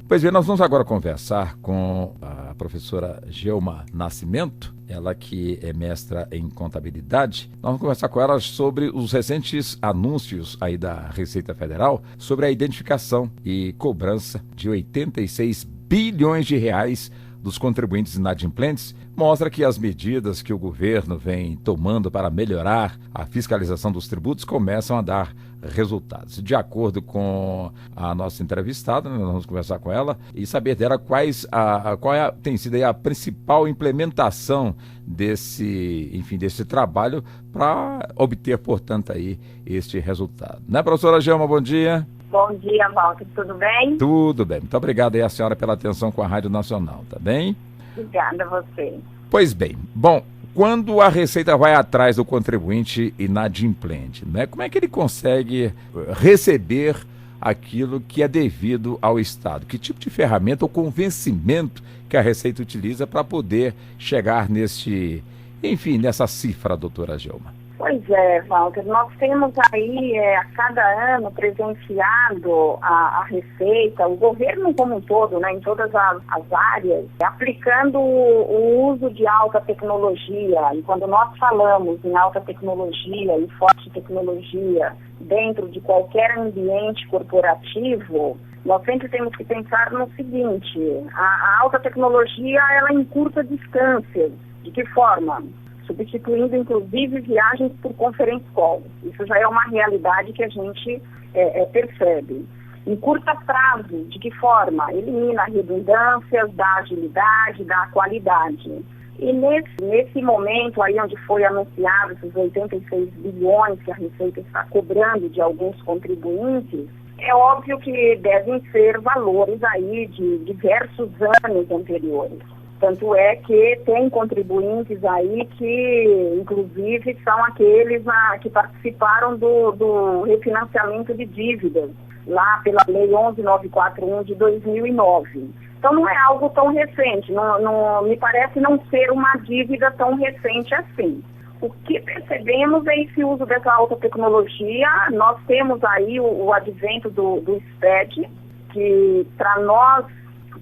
Pois bem, nós vamos agora conversar com a professora Gelma Nascimento, ela que é mestra em contabilidade. Nós vamos conversar com ela sobre os recentes anúncios aí da Receita Federal sobre a identificação e cobrança de 86 bilhões de reais dos contribuintes inadimplentes. Mostra que as medidas que o governo vem tomando para melhorar a fiscalização dos tributos começam a dar resultados. De acordo com a nossa entrevistada, nós vamos conversar com ela e saber dela qual tem sido aí a principal implementação desse trabalho para obter, portanto, aí este resultado. Né, professora Gelma, bom dia. Bom dia, Walter. Tudo bem? Tudo bem. Muito obrigado aí a senhora pela atenção com a Rádio Nacional, tá bem? Obrigada a você. Pois bem, quando a Receita vai atrás do contribuinte inadimplente, né, como é que ele consegue receber aquilo que é devido ao Estado? Que tipo de ferramenta ou convencimento que a Receita utiliza para poder chegar nessa cifra, doutora Gelma? Pois é, Walter, nós temos aí a cada ano presenciado a Receita, o governo como um todo, né, em todas as áreas, aplicando o uso de alta tecnologia. E quando nós falamos em alta tecnologia e forte tecnologia dentro de qualquer ambiente corporativo, nós sempre temos que pensar no seguinte: a alta tecnologia, ela encurta distâncias. De que forma? Substituindo, inclusive, viagens por conference call. Isso já é uma realidade que a gente percebe. Encurta prazo, de que forma? Elimina redundâncias, dá agilidade, dá qualidade. E nesse momento aí onde foi anunciado esses 86 bilhões que a Receita está cobrando de alguns contribuintes, é óbvio que devem ser valores aí de diversos anos anteriores. Tanto é que tem contribuintes aí que, inclusive, são aqueles que participaram do refinanciamento de dívidas, lá pela Lei 11.941 de 2009. Então não é algo tão recente, não me parece não ser uma dívida tão recente assim. O que percebemos é esse uso dessa alta tecnologia. Nós temos aí o advento do SPED, que para nós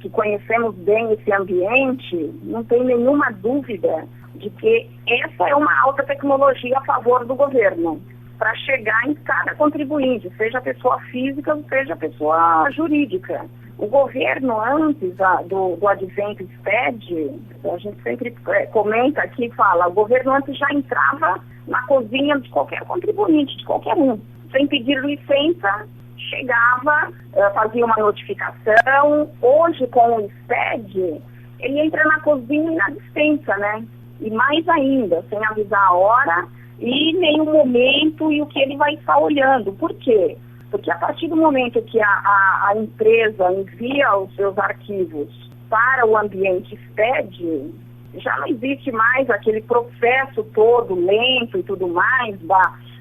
que conhecemos bem esse ambiente, não tem nenhuma dúvida de que essa é uma alta tecnologia a favor do governo, para chegar em cada contribuinte, seja a pessoa física, seja a pessoa jurídica. O governo, antes do advento SPED, a gente sempre comenta aqui e fala, o governo antes já entrava na cozinha de qualquer contribuinte, de qualquer um, sem pedir licença, chegava, fazia uma notificação. Hoje, com o SPED, ele entra na cozinha e na despensa, né? E mais ainda, sem avisar a hora e nem o momento e o que ele vai estar olhando. Por quê? Porque a partir do momento que a empresa envia os seus arquivos para o ambiente SPED, já não existe mais aquele processo todo lento e tudo mais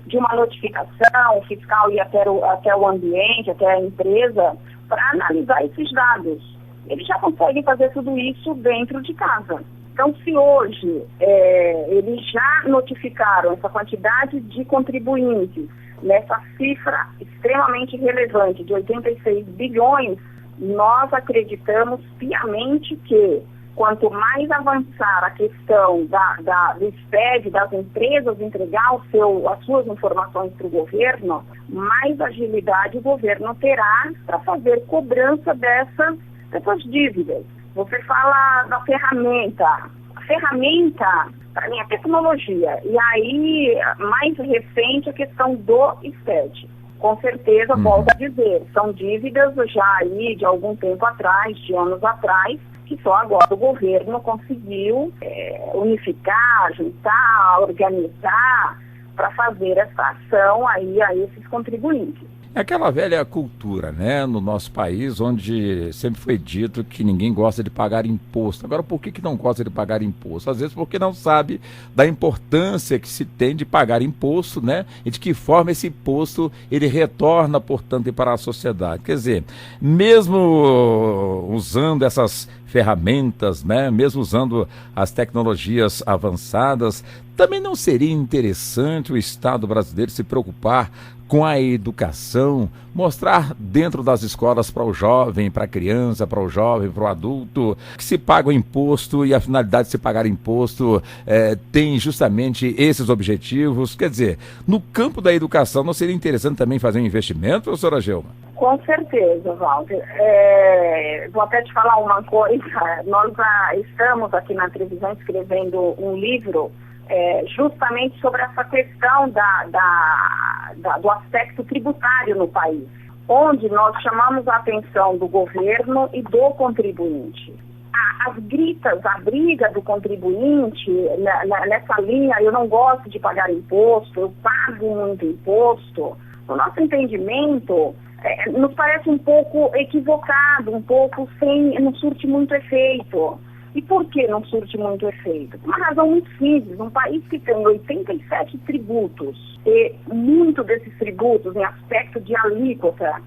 de uma notificação fiscal ir até o ambiente, até a empresa, para analisar esses dados. Eles já conseguem fazer tudo isso dentro de casa. Então, se hoje eles já notificaram essa quantidade de contribuintes, nessa cifra extremamente relevante de 86 bilhões, nós acreditamos piamente que quanto mais avançar a questão do SPED, das empresas entregar as suas informações para o governo, mais agilidade o governo terá para fazer cobrança dessas dívidas. Você fala da ferramenta. A ferramenta, para mim, é tecnologia. E aí, mais recente, a questão do SPED. Com certeza, volto a dizer, são dívidas já aí de algum tempo atrás, de anos atrás, que só agora o governo conseguiu unificar, juntar, organizar para fazer essa ação aí a esses contribuintes. É aquela velha cultura, né, no nosso país, onde sempre foi dito que ninguém gosta de pagar imposto. Agora, por que não gosta de pagar imposto? Às vezes porque não sabe da importância que se tem de pagar imposto, né, e de que forma esse imposto ele retorna, portanto, para a sociedade. Quer dizer, mesmo usando essas ferramentas, né, mesmo usando as tecnologias avançadas, também não seria interessante o Estado brasileiro se preocupar com a educação, mostrar dentro das escolas para o jovem, para a criança, para o jovem, para o adulto, que se paga o imposto e a finalidade de se pagar imposto tem justamente esses objetivos. Quer dizer, no campo da educação não seria interessante também fazer um investimento, professora Gelma? Com certeza, Walter. Vou até te falar uma coisa. Nós estamos aqui na televisão escrevendo um livro justamente sobre essa questão do aspecto tributário no país, onde nós chamamos a atenção do governo e do contribuinte. As gritas, a briga do contribuinte, nessa linha, eu não gosto de pagar imposto, eu pago muito imposto, no nosso entendimento, nos parece um pouco equivocado, um pouco não surte muito efeito. E por que não surte muito efeito? Por uma razão muito simples. Um país que tem 87 tributos, e muito desses tributos, em aspecto de alíquota,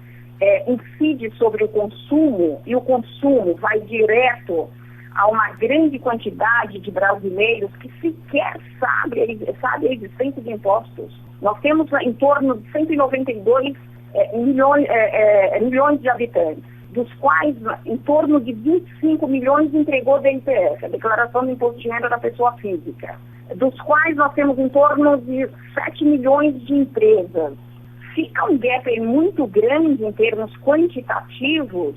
incide sobre o consumo, e o consumo vai direto a uma grande quantidade de brasileiros que sequer sabe a existência de impostos. Nós temos em torno de 192 milhões de habitantes, dos quais em torno de 25 milhões entregou DIPF, a Declaração do Imposto de Renda da Pessoa Física, dos quais nós temos em torno de 7 milhões de empresas. Fica um gap muito grande em termos quantitativos,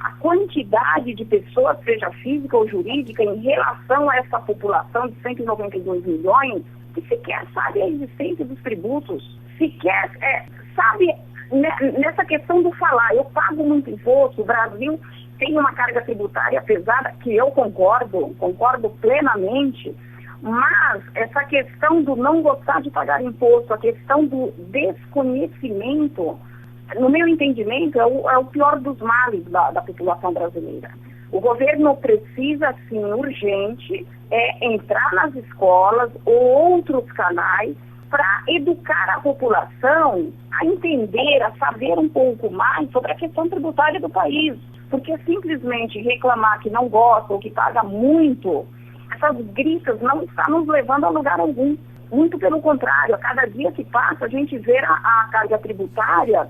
a quantidade de pessoas, seja física ou jurídica, em relação a essa população de 192 milhões, que sequer sabe a existência dos tributos, sequer sabe. Nessa questão do falar, eu pago muito imposto, o Brasil tem uma carga tributária pesada, que eu concordo plenamente, mas essa questão do não gostar de pagar imposto, a questão do desconhecimento, no meu entendimento, é o pior dos males da população brasileira. O governo precisa, sim, urgente, entrar nas escolas ou outros canais para educar a população a entender, a saber um pouco mais sobre a questão tributária do país. Porque simplesmente reclamar que não gosta ou que paga muito, essas gritas não estão nos levando a lugar algum. Muito pelo contrário, a cada dia que passa a gente vê a carga tributária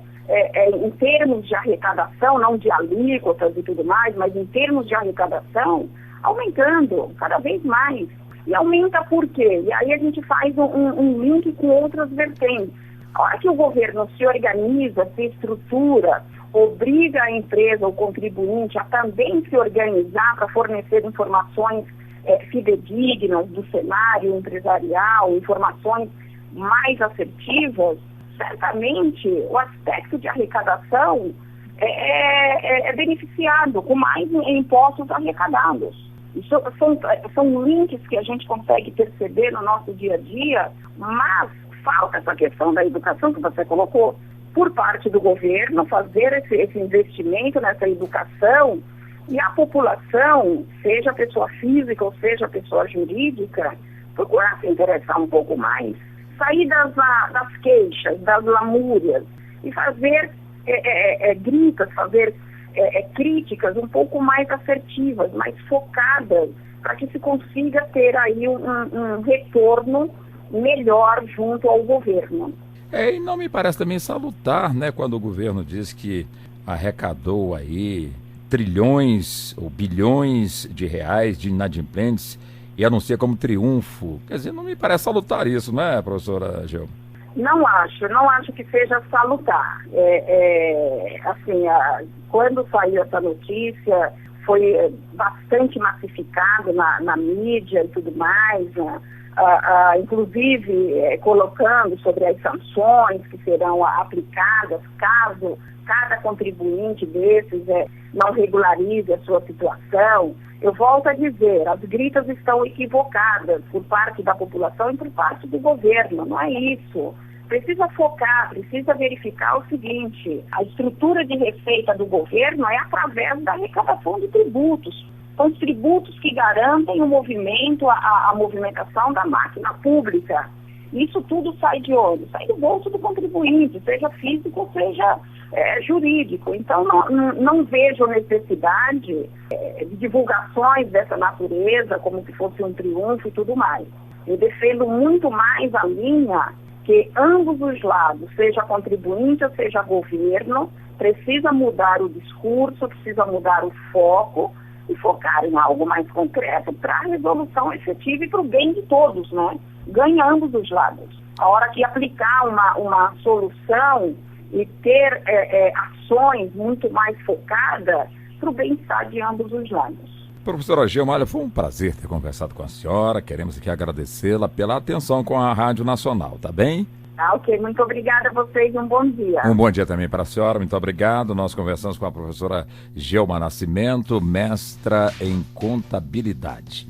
em termos de arrecadação, não de alíquotas e tudo mais, mas em termos de arrecadação, aumentando cada vez mais. E aumenta por quê? E aí a gente faz um link com outras vertentes. A hora que o governo se organiza, se estrutura, obriga a empresa, o contribuinte, a também se organizar para fornecer informações fidedignas do cenário empresarial, informações mais assertivas, certamente o aspecto de arrecadação é beneficiado com mais impostos arrecadados. Isso são links que a gente consegue perceber no nosso dia a dia, mas falta essa questão da educação que você colocou. Por parte do governo, fazer esse investimento nessa educação e a população, seja a pessoa física ou seja a pessoa jurídica, procurar se interessar um pouco mais, sair das queixas, das lamúrias e fazer gritas, fazer críticas um pouco mais assertivas, mais focadas, para que se consiga ter aí um retorno melhor junto ao governo. E não me parece também salutar, né, quando o governo diz que arrecadou aí trilhões ou bilhões de reais de inadimplentes e anuncia como triunfo. Quer dizer, não me parece salutar isso, né, professora Gelma? Não acho que seja salutar. Quando saiu essa notícia, foi bastante massificado na mídia e tudo mais, né? Inclusive colocando sobre as sanções que serão aplicadas caso cada contribuinte desses não regularize a sua situação. Eu volto a dizer, as gritas estão equivocadas por parte da população e por parte do governo, não é isso. Precisa focar, precisa verificar o seguinte, a estrutura de receita do governo é através da arrecadação de tributos. São os tributos que garantem o movimento, a movimentação da máquina pública. Isso tudo sai de onde? Sai do bolso do contribuinte, seja físico ou seja jurídico. Então, não vejo necessidade de divulgações dessa natureza, como se fosse um triunfo e tudo mais. Eu defendo muito mais a linha que ambos os lados, seja contribuinte ou seja governo, precisa mudar o discurso, precisa mudar o foco e focar em algo mais concreto para a resolução efetiva e para o bem de todos, né? Ganha ambos os lados. A hora que aplicar uma solução e ter ações muito mais focadas para o bem-estar de ambos os lados. Professora Gelma, olha, foi um prazer ter conversado com a senhora. Queremos aqui agradecê-la pela atenção com a Rádio Nacional, tá bem? Tá, ok. Muito obrigada a vocês e um bom dia. Um bom dia também para a senhora, muito obrigado. Nós conversamos com a professora Gelma Nascimento, mestra em contabilidade.